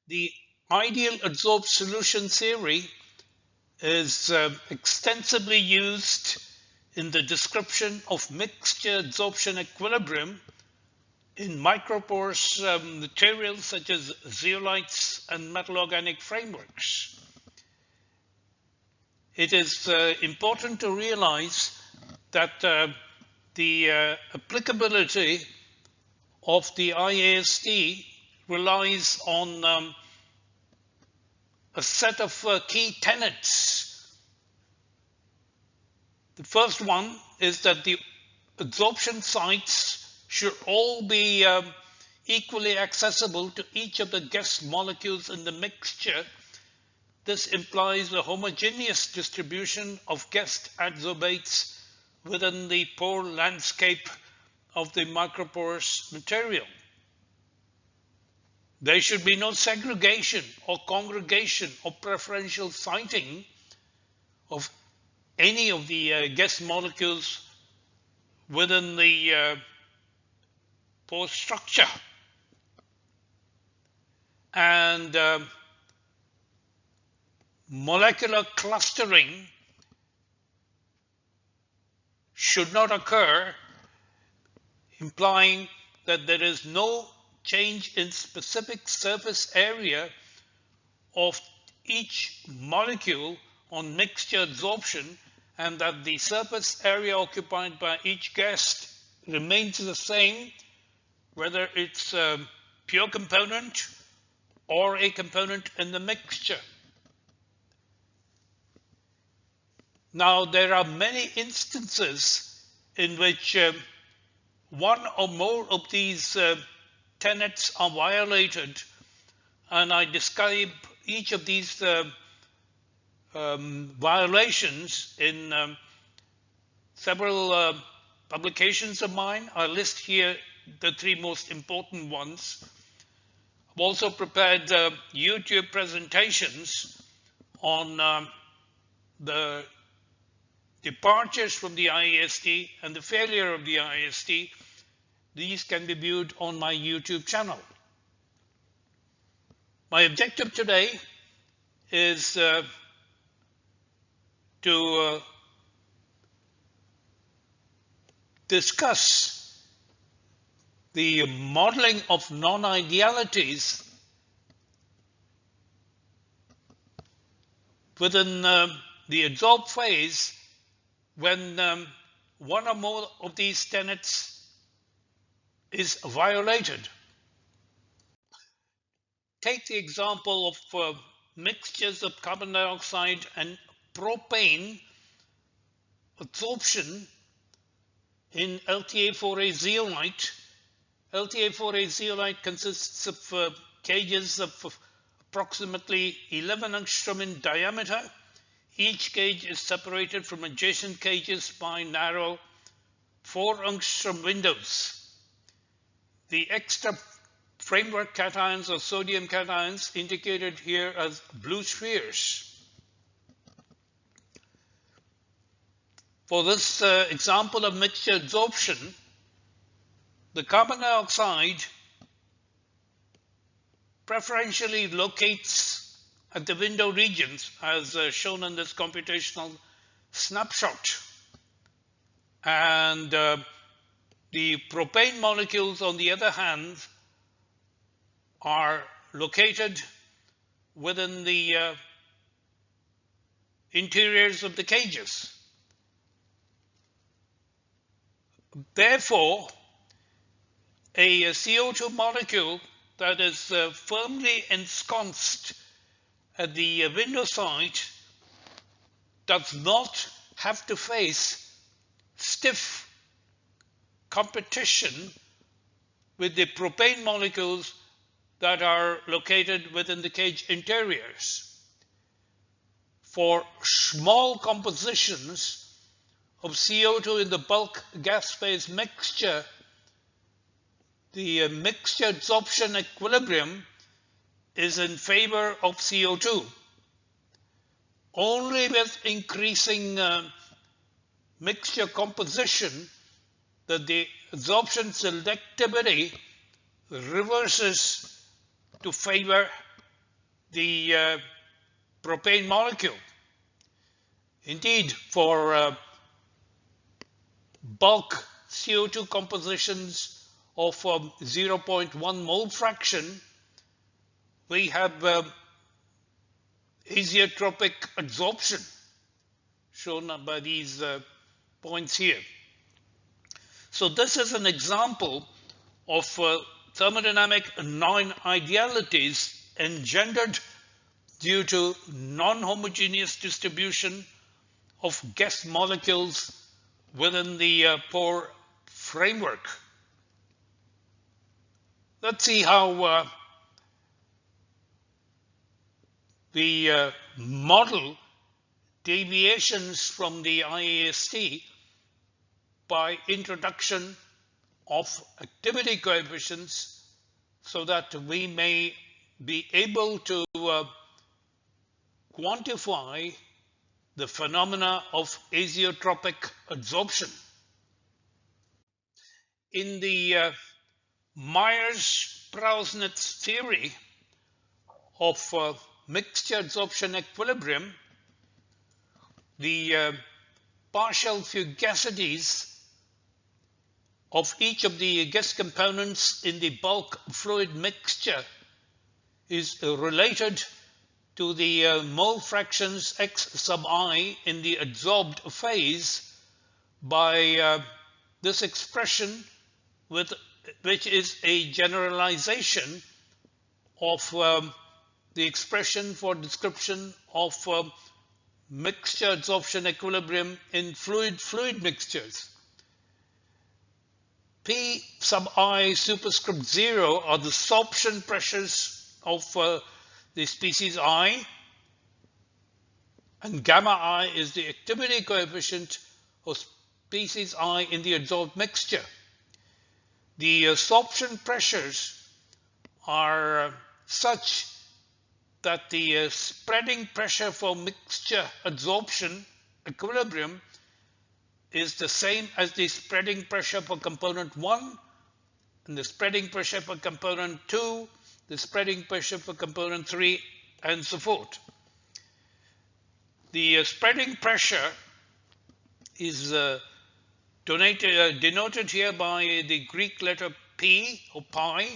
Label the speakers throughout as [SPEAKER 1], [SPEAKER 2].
[SPEAKER 1] The Ideal Adsorbed Solution Theory is extensively used in the description of mixture adsorption equilibrium in microporous materials such as zeolites and metal organic frameworks. It is important to realize that the applicability of the IAST relies on a set of key tenets. The first one is that the adsorption sites should all be equally accessible to each of the guest molecules in the mixture. This implies a homogeneous distribution of guest adsorbates within the pore landscape of the microporous material. There should be no segregation or congregation or preferential siting of any of the guest molecules within the pore structure. And molecular clustering should not occur, implying that there is no change in specific surface area of each molecule on mixture adsorption, and that the surface area occupied by each guest remains the same, whether it's a pure component or a component in the mixture. Now, there are many instances in which one or more of these tenets are violated, and I describe each of these violations in several publications of mine. I list here the three most important ones. I've also prepared YouTube presentations on the departures from the IAST and the failure of the IAST. These can be viewed on my YouTube channel. My objective today is to discuss the modeling of non-idealities within the adsorb phase when one or more of these tenets is violated. Take the example of mixtures of carbon dioxide and propane adsorption in LTA4A zeolite. LTA4A zeolite consists of cages of approximately 11 angstrom in diameter. Each cage is separated from adjacent cages by narrow 4 angstrom windows. The extra framework cations or sodium cations indicated here as blue spheres. For this example of mixture adsorption, the carbon dioxide preferentially locates at the window regions as shown in this computational snapshot. And the propane molecules, on the other hand, are located within the interiors of the cages. Therefore, a CO2 molecule that is firmly ensconced at the window side does not have to face stiff competition with the propane molecules that are located within the cage interiors. For small compositions of CO2 in the bulk gas phase mixture, the mixture adsorption equilibrium is in favor of CO2. Only with increasing mixture composition that the adsorption selectivity reverses to favor the propane molecule. Indeed, for bulk CO2 compositions of 0.1 mole fraction, we have azeotropic adsorption, shown by these points here. So this is an example of thermodynamic non-idealities engendered due to non-homogeneous distribution of guest molecules within the pore framework. Let's see how we model deviations from the IAST by introduction of activity coefficients, so that we may be able to quantify the phenomena of azeotropic adsorption. In the Myers-Prausnitz theory of mixture adsorption equilibrium, the partial fugacities of each of the guest components in the bulk fluid mixture is related to the mole fractions x sub I in the adsorbed phase by this expression, which is a generalization of the expression for description of mixture adsorption equilibrium in fluid mixtures. P sub I superscript 0 are the sorption pressures of the species I, and gamma I is the activity coefficient of species I in the adsorbed mixture. The sorption pressures are such that the spreading pressure for mixture adsorption equilibrium is the same as the spreading pressure for component 1, and the spreading pressure for component 2, the spreading pressure for component 3, and so forth. The spreading pressure is denoted here by the Greek letter P or pi,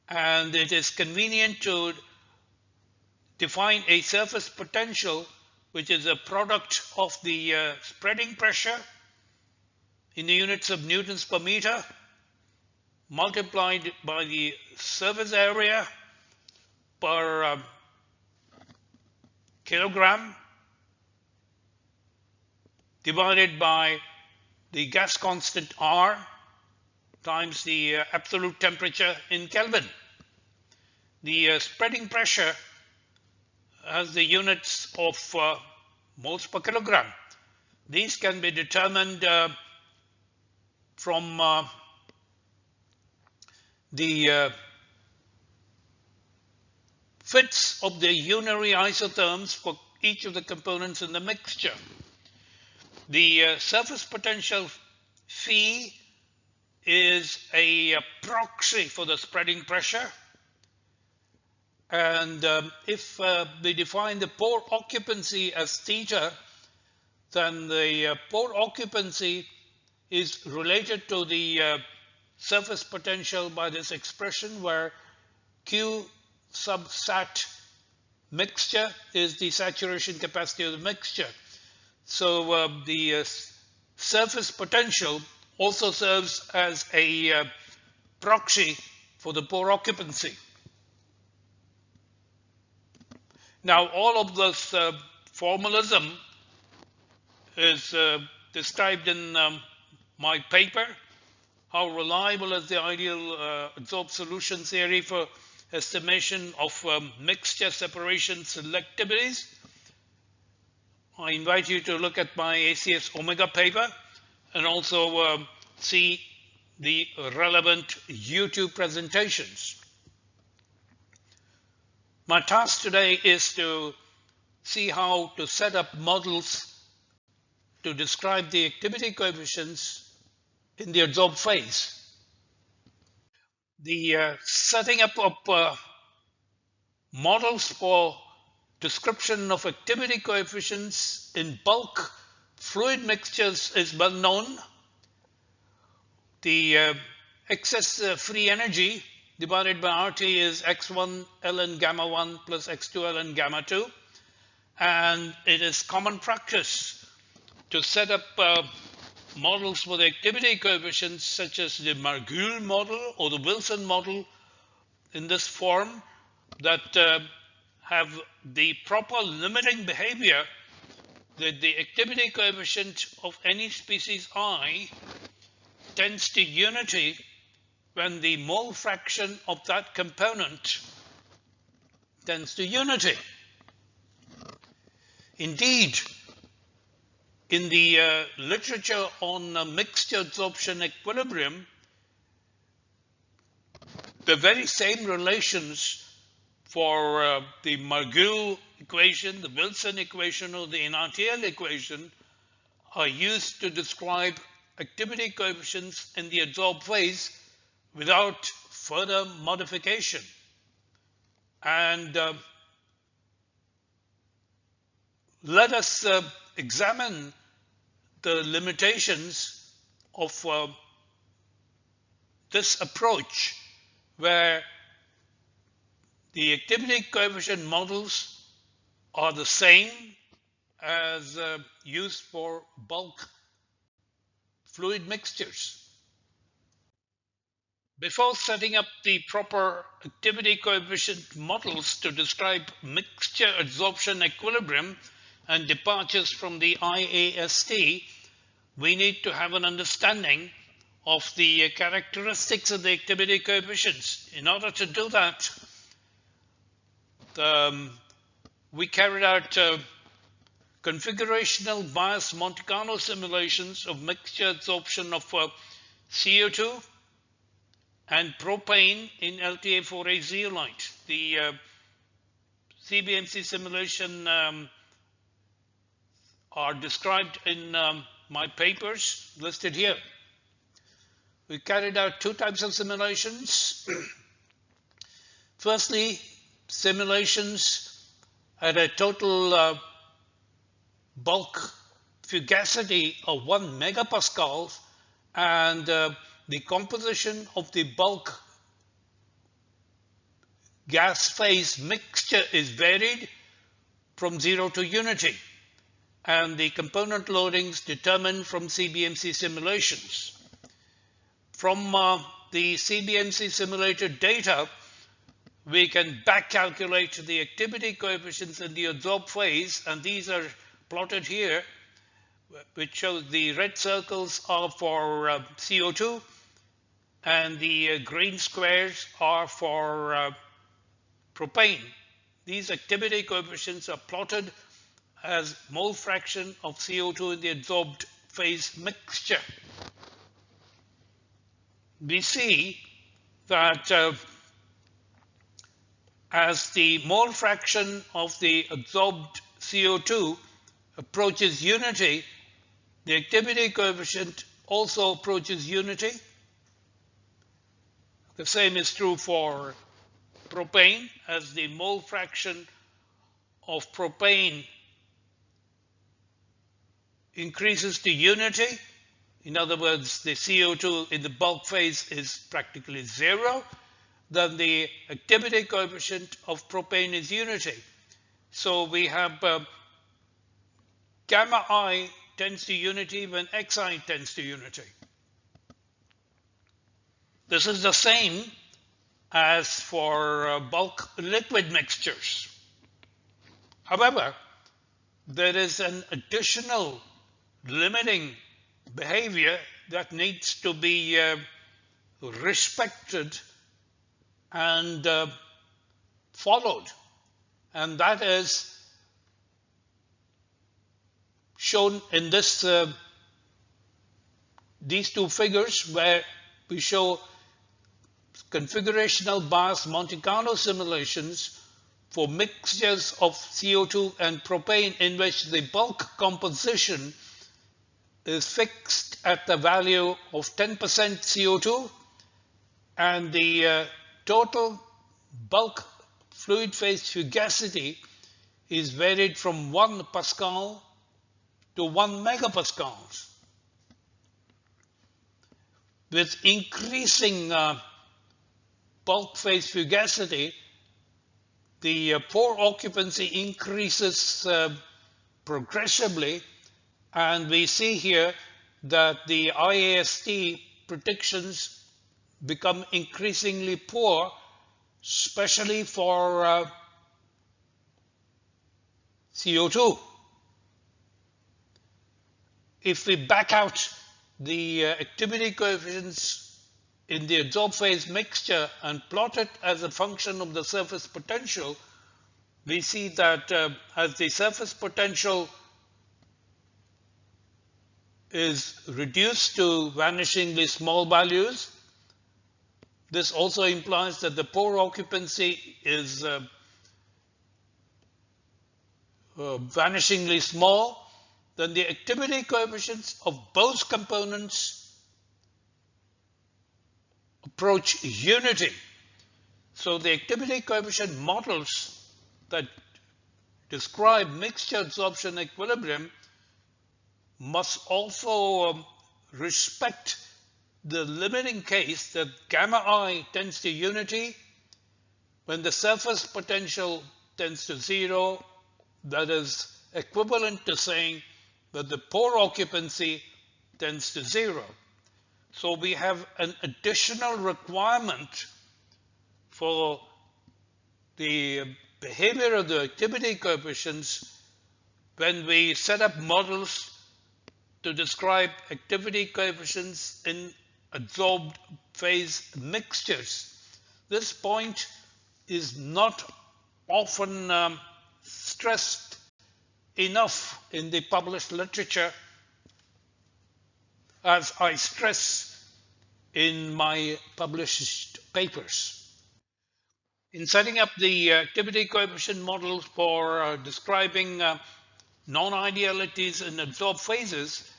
[SPEAKER 1] and it is convenient to define a surface potential, which is a product of the spreading pressure in the units of newtons per meter multiplied by the surface area per kilogram divided by the gas constant R times the absolute temperature in Kelvin. The spreading pressure has the units of moles per kilogram. These can be determined from the fits of the unary isotherms for each of the components in the mixture. The surface potential phi is a proxy for the spreading pressure, and if we define the pore occupancy as theta, then the pore occupancy is related to the surface potential by this expression, where Q sub sat mixture is the saturation capacity of the mixture. So the surface potential also serves as a proxy for the pore occupancy. Now, all of this formalism is described in my paper, How Reliable is the Ideal Adsorbed Solution Theory for Estimation of Mixture Separation Selectivities. I invite you to look at my ACS Omega paper and also see the relevant YouTube presentations. My task today is to see how to set up models to describe the activity coefficients in the adsorbed phase. The setting up of models for description of activity coefficients in bulk fluid mixtures is well known. The excess free energy divided by RT is x1 ln gamma 1 plus x2 ln gamma 2, and it is common practice to set up models for the activity coefficients such as the Margules model or the Wilson model in this form that have the proper limiting behavior that the activity coefficient of any species I tends to unity when the mole fraction of that component tends to unity. Indeed, in the literature on mixture adsorption equilibrium, the very same relations for the Margules equation, the Wilson equation, or the inertial equation are used to describe activity coefficients in the adsorbed phase without further modification. And let us examine the limitations of this approach, where the activity coefficient models are the same as used for bulk fluid mixtures. Before setting up the proper activity coefficient models to describe mixture adsorption equilibrium and departures from the IAST, we need to have an understanding of the characteristics of the activity coefficients. In order to do that, we carried out configurational-bias Monte Carlo simulations of mixture adsorption of CO2 and propane in LTA4A zeolite. The CBMC simulation are described in my papers listed here. We carried out two types of simulations. Firstly, simulations at a total bulk fugacity of 1 megapascal, and the composition of the bulk gas phase mixture is varied from 0 to unity, and the component loadings determined from CBMC simulations. From the CBMC simulated data, we can back calculate the activity coefficients in the adsorbed phase, and these are plotted here, which shows the red circles are for CO2 and the green squares are for propane. These activity coefficients are plotted as mole fraction of CO2 in the adsorbed phase mixture. We see that as the mole fraction of the adsorbed CO2 approaches unity, the activity coefficient also approaches unity. The same is true for propane. As the mole fraction of propane increases to unity, in other words, the CO2 in the bulk phase is practically 0, then the activity coefficient of propane is unity. So we have gamma I tends to unity when xi tends to unity. This is the same as for bulk liquid mixtures. However, there is an additional limiting behavior that needs to be respected and followed, and that is shown in this these two figures, where we show configurational-bias Monte Carlo simulations for mixtures of CO2 and propane in which the bulk composition is fixed at the value of 10% CO2 and the total bulk fluid phase fugacity is varied from 1 Pascal to 1 megapascals. With increasing bulk phase fugacity, the pore occupancy increases progressively, and we see here that the IAST predictions become increasingly poor, especially for CO2. If we back out the activity coefficients in the adsorb phase mixture and plot it as a function of the surface potential, we see that as the surface potential is reduced to vanishingly small values, this also implies that the pore occupancy is vanishingly small. Then the activity coefficients of both components approach unity. So the activity coefficient models that describe mixture adsorption equilibrium must also respect the limiting case that gamma I tends to unity when the surface potential tends to 0. That is equivalent to saying that the pore occupancy tends to 0. So we have an additional requirement for the behavior of the activity coefficients when we set up models to describe activity coefficients in adsorbed phase mixtures. This point is not often stressed enough in the published literature, as I stress in my published papers. In setting up the activity coefficient models for describing non-idealities in adsorbed phases,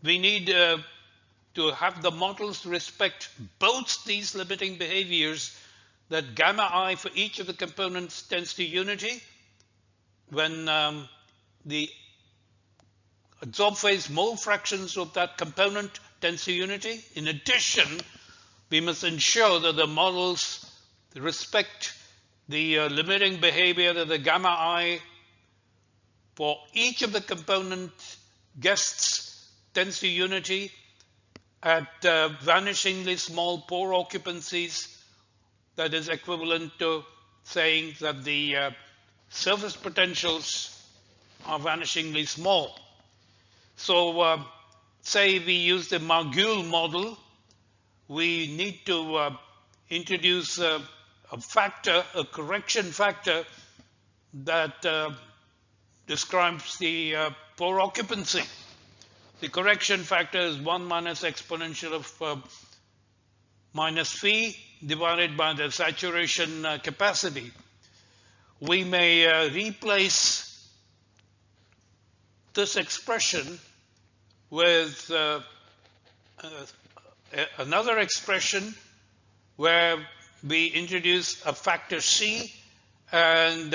[SPEAKER 1] we need to have the models respect both these limiting behaviors, that gamma I for each of the components tends to unity when the adsorb phase mole fractions of that component tends to unity. In addition, we must ensure that the models respect the limiting behavior that the gamma I for each of the component guests tends to unity at vanishingly small pore occupancies. That is equivalent to saying that the surface potentials are vanishingly small. So say we use the Margules model, we need to introduce a factor, a correction factor that describes the pore occupancy. The correction factor is 1 minus exponential of minus phi divided by the saturation capacity. We may replace this expression with another expression where we introduce a factor C, and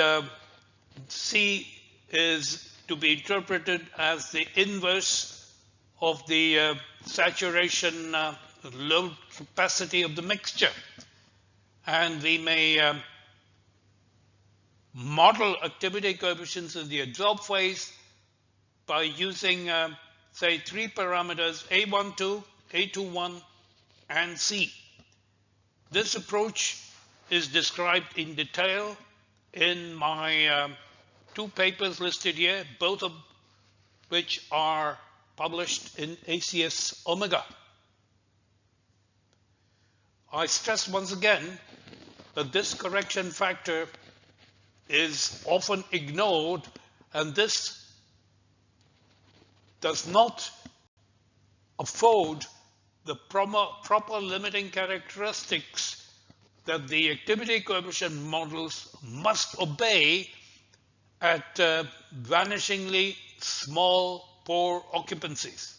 [SPEAKER 1] C is to be interpreted as the inverse of the saturation load capacity of the mixture. And we may model activity coefficients in the adsorb phase by using, say, 3 parameters, A12, A21, and C. This approach is described in detail in my 2 papers listed here, both of which are published in ACS Omega. I stress once again that this correction factor is often ignored, and this does not afford the proper limiting characteristics that the activity coefficient models must obey at vanishingly small pore occupancies.